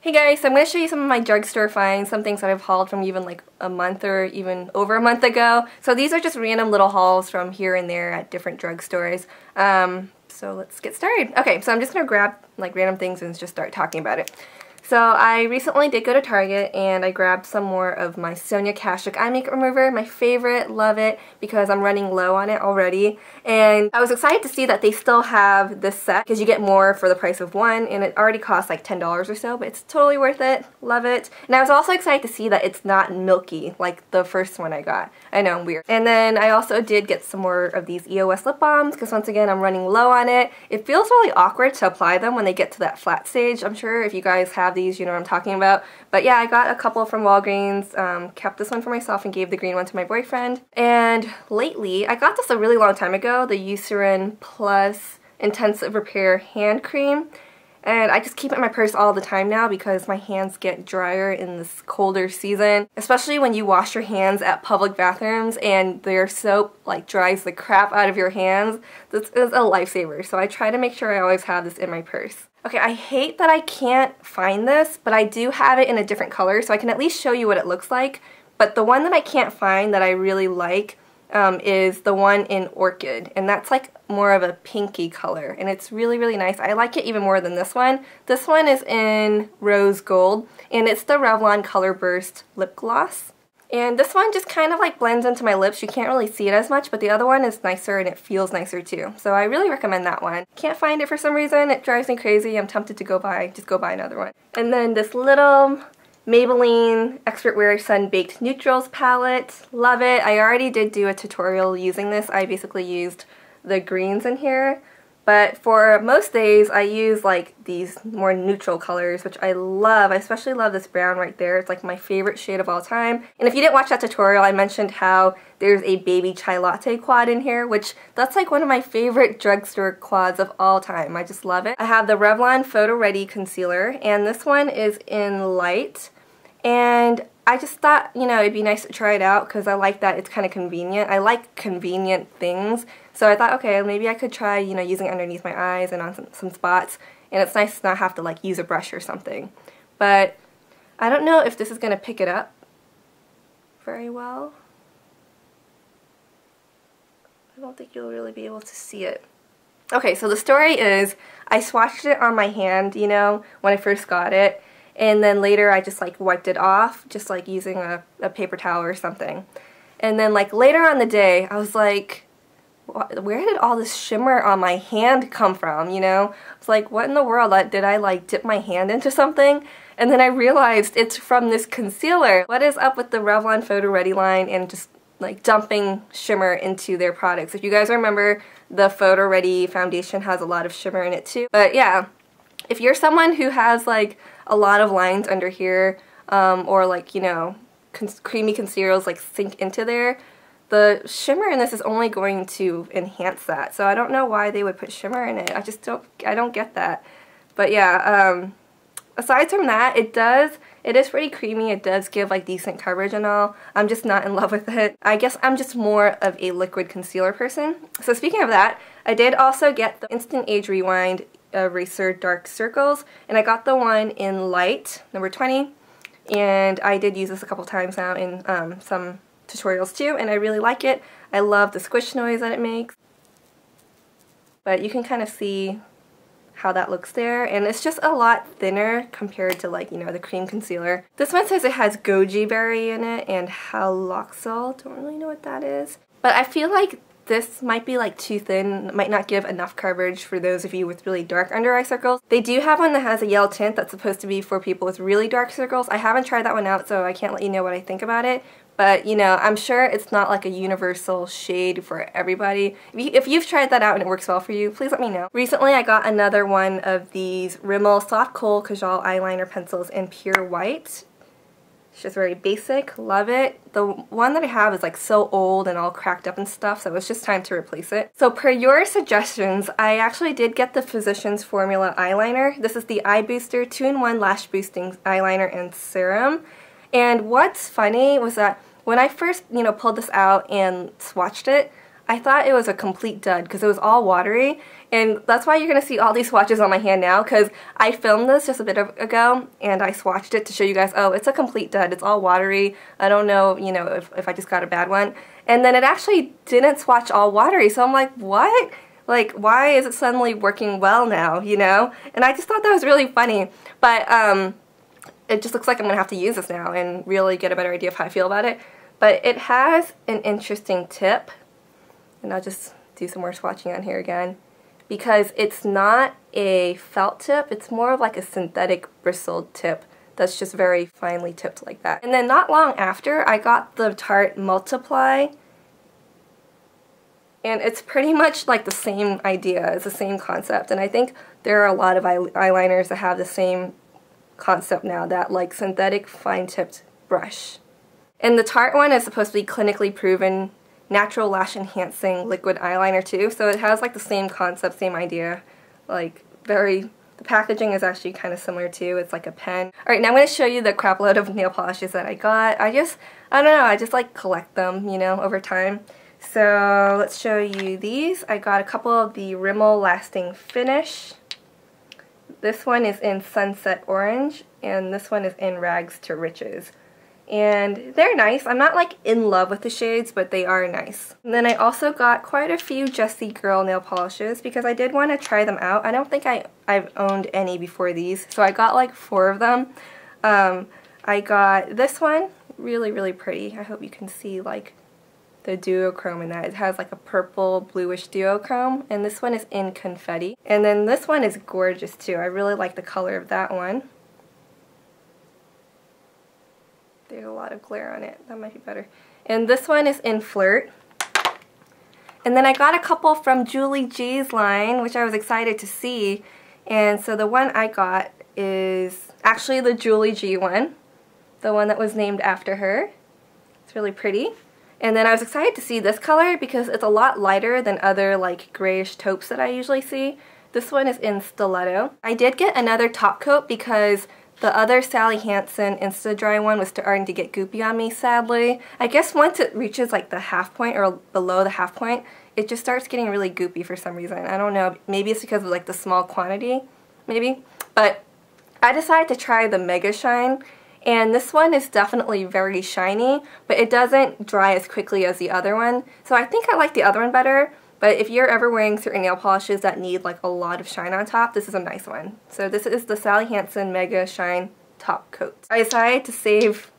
Hey guys, so I'm going to show you some of my drugstore finds, some things that I've hauled from even like a month or even over a month ago. So these are just random little hauls from here and there at different drugstores. So let's get started. Okay, so I'm just going to grab like random things and just start talking about it. So I recently did go to Target and I grabbed some more of my Sonia Kashuk eye makeup remover, my favorite, love it because I'm running low on it already. And I was excited to see that they still have this set because you get more for the price of one, and it already costs like $10 or so, but it's totally worth it, love it. And I was also excited to see that it's not milky like the first one I got. I know, I'm weird. And then I also did get some more of these EOS lip balms because once again I'm running low on it. It feels really awkward to apply them when they get to that flat stage. I'm sure if you guys have these, you know what I'm talking about. But yeah, I got a couple from Walgreens, kept this one for myself and gave the green one to my boyfriend. And lately, I got this a really long time ago, the Eucerin Plus Intensive Repair Hand Cream. And I just keep it in my purse all the time now because my hands get drier in this colder season. Especially when you wash your hands at public bathrooms and their soap like dries the crap out of your hands. This is a lifesaver, so I try to make sure I always have this in my purse. Okay, I hate that I can't find this, but I do have it in a different color, so I can at least show you what it looks like. But the one that I can't find that I really like is the one in Orchid, and that's like more of a pinky color, and it's really, really nice. I like it even more than this one. This one is in Rose Gold, and it's the Revlon Color Burst Lip Gloss. And this one just kind of like blends into my lips. You can't really see it as much, but the other one is nicer and it feels nicer too. So I really recommend that one. Can't find it for some reason. It drives me crazy. I'm tempted to just go buy another one. And then this little Maybelline Expert Wear Sun Baked Neutrals palette. Love it. I already did do a tutorial using this. I basically used the greens in here. But for most days, I use like these more neutral colors, which I love. I especially love this brown right there. It's like my favorite shade of all time. And if you didn't watch that tutorial, I mentioned how there's a baby chai latte quad in here, which that's like one of my favorite drugstore quads of all time. I just love it. I have the Revlon Photo Ready Concealer, and this one is in light. And I just thought, you know, it'd be nice to try it out because I like that it's kind of convenient. I like convenient things. So I thought, okay, maybe I could try, you know, using it underneath my eyes and on some spots. And it's nice to not have to, like, use a brush or something. But I don't know if this is going to pick it up very well. I don't think you'll really be able to see it. Okay, so the story is I swatched it on my hand, you know, when I first got it. And then later I just like wiped it off, just like using a paper towel or something. And then like later on the day, I was like, where did all this shimmer on my hand come from, you know? I was like, what in the world? Did I like dip my hand into something? And then I realized it's from this concealer. What is up with the Revlon Photo Ready line and just like dumping shimmer into their products? If you guys remember, the Photo Ready foundation has a lot of shimmer in it too. But yeah, if you're someone who has like a lot of lines under here, or like, you know, creamy concealers like sink into there, the shimmer in this is only going to enhance that. So I don't know why they would put shimmer in it. I don't get that. But yeah, aside from that, it is pretty creamy. It does give like decent coverage and all. I'm just not in love with it. I guess I'm just more of a liquid concealer person. So speaking of that, I did also get the Instant Age Rewind Eraser Dark Circles, and I got the one in light, number 20, and I did use this a couple times now in some tutorials too, and I really like it. I love the squish noise that it makes, but you can kind of see how that looks there, and it's just a lot thinner compared to, like, you know, the cream concealer. This one says it has goji berry in it and haloxyl. Don't really know what that is, but I feel like this might be like too thin, might not give enough coverage for those of you with really dark under eye circles. They do have one that has a yellow tint that's supposed to be for people with really dark circles. I haven't tried that one out, so I can't let you know what I think about it. But, you know, I'm sure it's not like a universal shade for everybody. If you've tried that out and it works well for you, please let me know. Recently I got another one of these Rimmel Soft Kohl Kajal eyeliner pencils in pure white. It's just very basic, love it. The one that I have is like so old and all cracked up and stuff, so it's just time to replace it. So per your suggestions, I actually did get the Physicians Formula eyeliner. This is the Eye Booster 2-in-1 Lash Boosting Eyeliner and Serum. And what's funny was that when I first, you know, pulled this out and swatched it, I thought it was a complete dud because it was all watery, And that's why you're going to see all these swatches on my hand now, because I filmed this just a bit ago and I swatched it to show you guys, oh, it's a complete dud. It's all watery. I don't know, you know, if I just got a bad one. And then it actually didn't swatch all watery, so I'm like, what? Like, why is it suddenly working well now, you know? And I just thought that was really funny. But it just looks like I'm going to have to use this now and really get a better idea of how I feel about it. But it has an interesting tip. And I'll just do some more swatching on here again. Because it's not a felt tip, it's more of like a synthetic bristled tip that's just very finely tipped like that. And then not long after, I got the Tarte Multiply. And it's pretty much like the same idea, it's the same concept. And I think there are a lot of eyeliners that have the same concept now, that like synthetic fine-tipped brush. And the Tarte one is supposed to be clinically proven natural lash enhancing liquid eyeliner too. So it has like the same concept, same idea. Like the packaging is actually kind of similar too. It's like a pen. Alright, now I'm going to show you the crap load of nail polishes that I got. I don't know, I just like collect them, you know, over time. So let's show you these. I got a couple of the Rimmel Lasting Finish. This one is in Sunset Orange, and this one is in Rags to Riches. And they're nice. I'm not like in love with the shades, but they are nice. And then I also got quite a few Jessie Girl nail polishes because I did want to try them out. I don't think I've owned any before these, so I got like 4 of them. I got this one, really, really pretty. I hope you can see like the duochrome in that. It has like a purple bluish duochrome, and this one is in Confetti. And then this one is gorgeous too. I really like the color of that one. There's a lot of glare on it. That might be better. And this one is in Flirt. And then I got a couple from Julie G's line, which I was excited to see. And so the one I got is actually the Julie G one, the one that was named after her. It's really pretty. And then I was excited to see this color because it's a lot lighter than other like grayish taupes that I usually see. This one is in Stiletto. I did get another top coat because the other Sally Hansen Insta Dry one was starting to get goopy on me, sadly. I guess once it reaches like the half point or below the half point, it just starts getting really goopy for some reason. I don't know, maybe it's because of like the small quantity, maybe. But I decided to try the Mega Shine. And this one is definitely very shiny, but it doesn't dry as quickly as the other one. So I think I like the other one better, but if you're ever wearing certain nail polishes that need like a lot of shine on top, this is a nice one. So this is the Sally Hansen Mega Shine Top Coat. I decided to save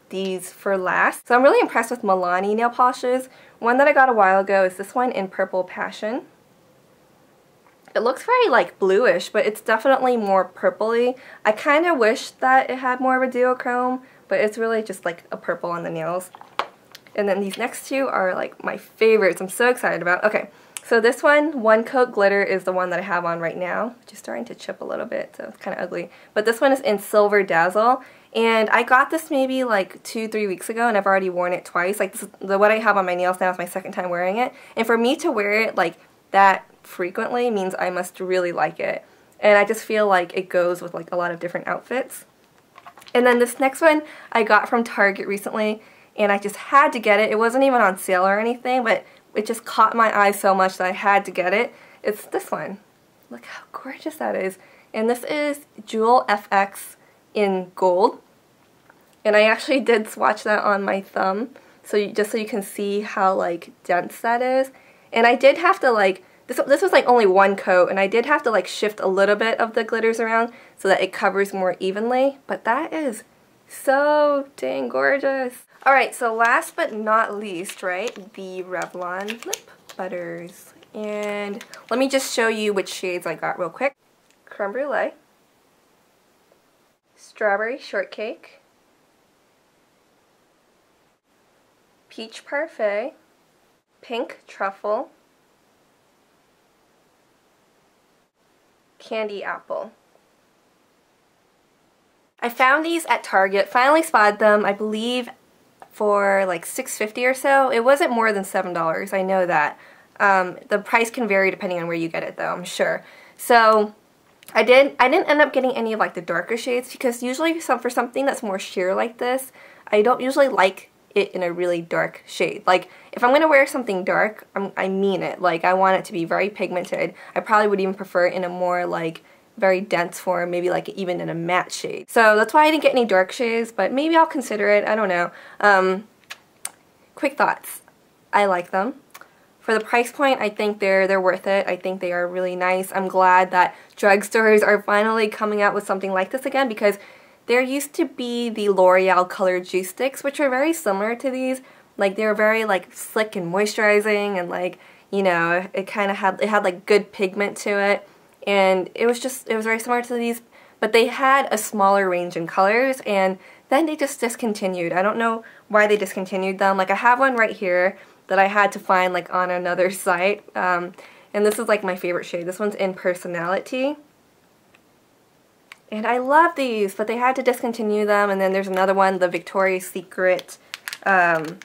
these for last. So I'm really impressed with Milani nail polishes. One that I got a while ago is this one in Purple Passion. It looks very like bluish, but it's definitely more purpley. I kind of wish that it had more of a duochrome, but it's really just like a purple on the nails. And then these next two are like my favorites. I'm so excited about. Okay, so this one coat glitter, is the one that I have on right now. Just starting to chip a little bit, so it's kind of ugly. But this one is in Silver Dazzle, and I got this maybe like 2-3 weeks ago, and I've already worn it twice. Like this, what I have on my nails now is my second time wearing it, and for me to wear it like that frequently means I must really like it. And I just feel like it goes with like a lot of different outfits. And then this next one I got from Target recently, and I just had to get it. It wasn't even on sale or anything, but it just caught my eye so much that I had to get it. It's this one. Look how gorgeous that is. And this is Jewel FX in gold. And I actually did swatch that on my thumb, so just so you can see how like dense that is. And I did have to like, this was like only one coat, and I did have to like shift a little bit of the glitters around so that it covers more evenly, but that is so dang gorgeous. Alright, so last but not least, right, the Revlon lip butters. And let me just show you which shades I got real quick. Creme Brulee, Strawberry Shortcake, Peach Parfait, Pink Truffle, Candy Apple. I found these at Target, finally spotted them, I believe for like $6.50 or so. It wasn't more than $7, I know that. The price can vary depending on where you get it though, I'm sure. So I didn't end up getting any of like the darker shades because usually for something that's more sheer like this, I don't usually like it in a really dark shade. Like, if I'm going to wear something dark, I mean it. Like, I want it to be very pigmented. I probably would even prefer it in a more, like, very dense form, maybe like even in a matte shade. So that's why I didn't get any dark shades, but maybe I'll consider it. I don't know. Quick thoughts. I like them. For the price point, I think they're worth it. I think they are really nice. I'm glad that drugstores are finally coming out with something like this again, because there used to be the L'Oreal Color Juice Sticks, which are very similar to these. Like, they were very like slick and moisturizing, and like, you know, it kind of had like good pigment to it, and it was very similar to these, but they had a smaller range in colors, and then they just discontinued. I don't know why they discontinued them. Like, I have one right here that I had to find like on another site, and this is like my favorite shade. This one's in Personality. And I love these, but they had to discontinue them. And then there's another one, the Victoria's Secret, what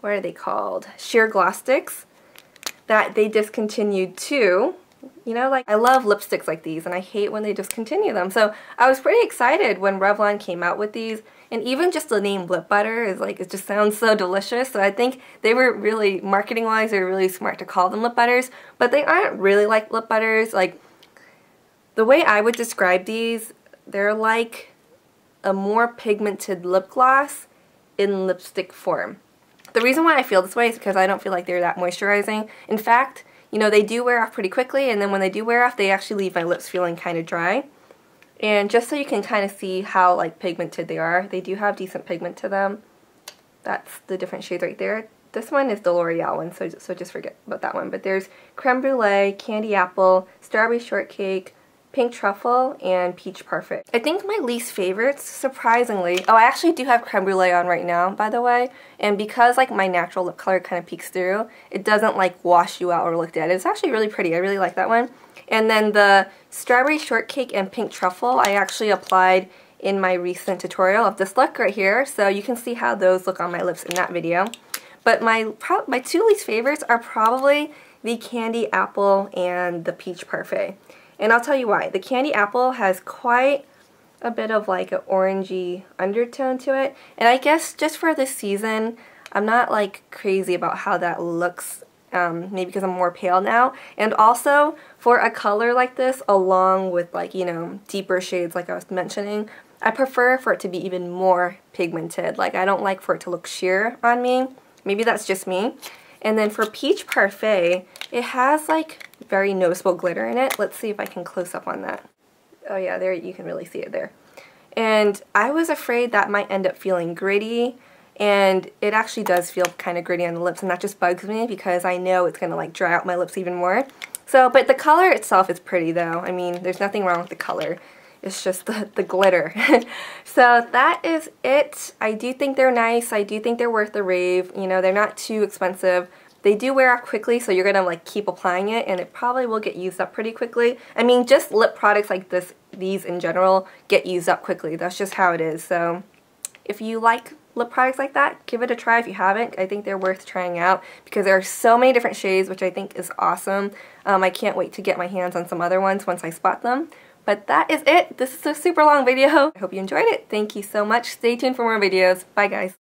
are they called? Sheer Gloss Sticks, that they discontinued too. You know, like, I love lipsticks like these, and I hate when they discontinue them. So I was pretty excited when Revlon came out with these. And even just the name lip butter is like, it just sounds so delicious. So I think they were really, marketing-wise, they were really smart to call them lip butters. But they aren't really like lip butters. Like, the way I would describe these, they're like a more pigmented lip gloss in lipstick form. The reason why I feel this way is because I don't feel like they're that moisturizing. In fact, you know, they do wear off pretty quickly, and then when they do wear off, they actually leave my lips feeling kind of dry. And just so you can kind of see how like pigmented they are, they do have decent pigment to them. That's the different shades right there. This one is the L'Oreal one, so just forget about that one. But there's Creme Brulee, Candy Apple, Strawberry Shortcake, Pink Truffle, and Peach Parfait. I think my least favorites, surprisingly, oh, I actually do have Creme Brulee on right now, by the way, and because like my natural lip color kind of peeks through, it doesn't like wash you out or look dead. It's actually really pretty. I really like that one. And then the Strawberry Shortcake and Pink Truffle, I actually applied in my recent tutorial of this look right here, so you can see how those look on my lips in that video. But my two least favorites are probably the Candy Apple and the Peach Parfait. And I'll tell you why. The Candy Apple has quite a bit of like an orangey undertone to it. And I guess just for this season, I'm not like crazy about how that looks, maybe because I'm more pale now. And also, for a color like this, along with like, you know, deeper shades like I was mentioning, I prefer for it to be even more pigmented. Like, I don't like for it to look sheer on me. Maybe that's just me. And then for Peach Parfait, it has like very noticeable glitter in it. Let's see if I can close up on that. Oh yeah, there, you can really see it there. And I was afraid that might end up feeling gritty, and it actually does feel kind of gritty on the lips, and that just bugs me because I know it's gonna like dry out my lips even more. So, but the color itself is pretty though. I mean, there's nothing wrong with the color. It's just the glitter. So that is it. I do think they're nice. I do think they're worth the rave. You know, they're not too expensive. They do wear off quickly, so you're gonna like keep applying it, and it probably will get used up pretty quickly. I mean, just lip products like these in general get used up quickly. That's just how it is. So if you like lip products like that, give it a try if you haven't. I think they're worth trying out because there are so many different shades, which I think is awesome. I can't wait to get my hands on some other ones once I spot them. But that is it. This is a super long video. I hope you enjoyed it. Thank you so much. Stay tuned for more videos. Bye guys.